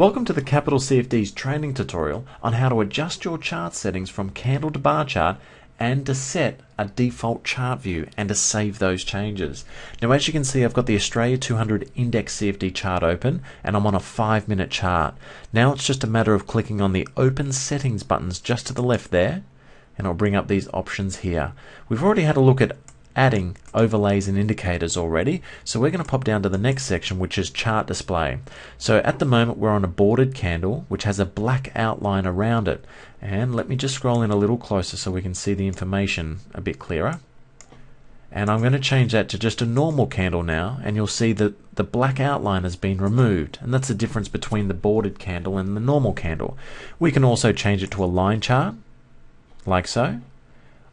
Welcome to the Capital CFDs training tutorial on how to adjust your chart settings from candle to bar chart and to set a default chart view and to save those changes. Now, as you can see, I've got the Australia 200 Index CFD chart open and I'm on a 5-minute chart. Now it's just a matter of clicking on the Open Settings buttons just to the left there, and I'll bring up these options here. We've already had a look at adding overlays and indicators already, so we're going to pop down to the next section, which is chart display. So at the moment we're on a bordered candle which has a black outline around it, and let me just scroll in a little closer so we can see the information a bit clearer. And I'm going to change that to just a normal candle now, and you'll see that the black outline has been removed, and that's the difference between the bordered candle and the normal candle. We can also change it to a line chart like so,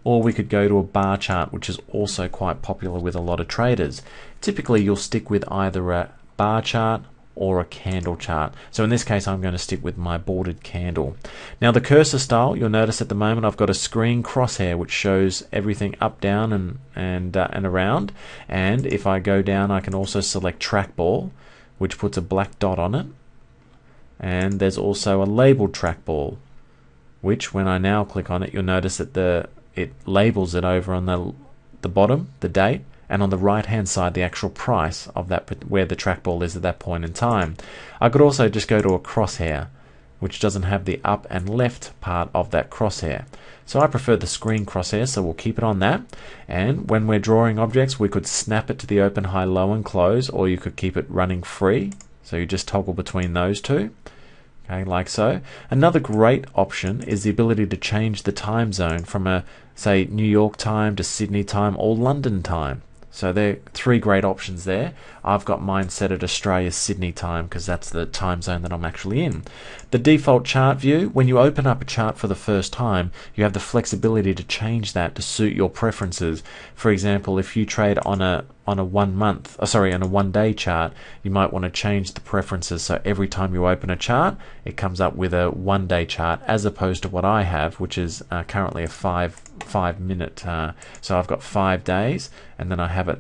or we could go to a bar chart, which is also quite popular with a lot of traders. Typically you'll stick with either a bar chart or a candle chart. So in this case I'm going to stick with my bordered candle. Now the cursor style, you'll notice at the moment I've got a screen crosshair which shows everything up, down and around, and if I go down I can also select trackball, which puts a black dot on it, and there's also a labeled trackball, which when I now click on it you'll notice that it labels it over on the bottom, the date, and on the right hand side the actual price of that, where the trackball is at that point in time. I could also just go to a crosshair which doesn't have the up and left part of that crosshair. So I prefer the screen crosshair, so we'll keep it on that. And when we're drawing objects we could snap it to the open, high, low and close, or you could keep it running free, so you just toggle between those two. Okay, like so. Another great option is the ability to change the time zone from a, say, New York time to Sydney time or London time. So there are 3 great options there. I've got mine set at Australia Sydney time because that's the time zone that I'm actually in. The default chart view, when you open up a chart for the first time, you have the flexibility to change that to suit your preferences. For example, if you trade on a 1 day chart, you might want to change the preferences so every time you open a chart it comes up with a 1 day chart, as opposed to what I have, which is currently a 5 minute. So I've got 5 days and then I have it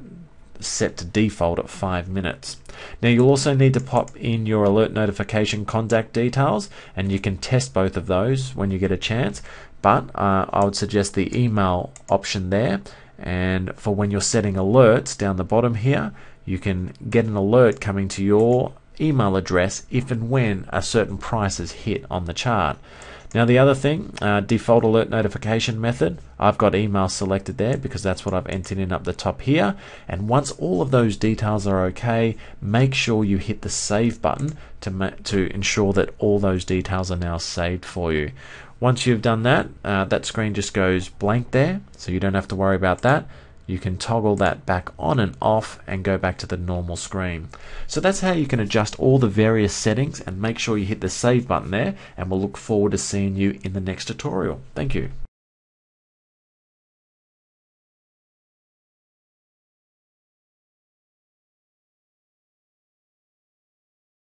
set to default at 5 minutes. Now you'll also need to pop in your alert notification contact details, and you can test both of those when you get a chance, but I would suggest the email option there. And for when you're setting alerts down the bottom here, you can get an alert coming to your email address if and when a certain price is hit on the chart. Now the other thing, default alert notification method, I've got email selected there because that's what I've entered in up the top here. And once all of those details are okay, make sure you hit the save button to ensure that all those details are now saved for you. Once you've done that, that screen just goes blank there, so you don't have to worry about that. You can toggle that back on and off and go back to the normal screen. So that's how you can adjust all the various settings, and make sure you hit the save button there, and we'll look forward to seeing you in the next tutorial. Thank you.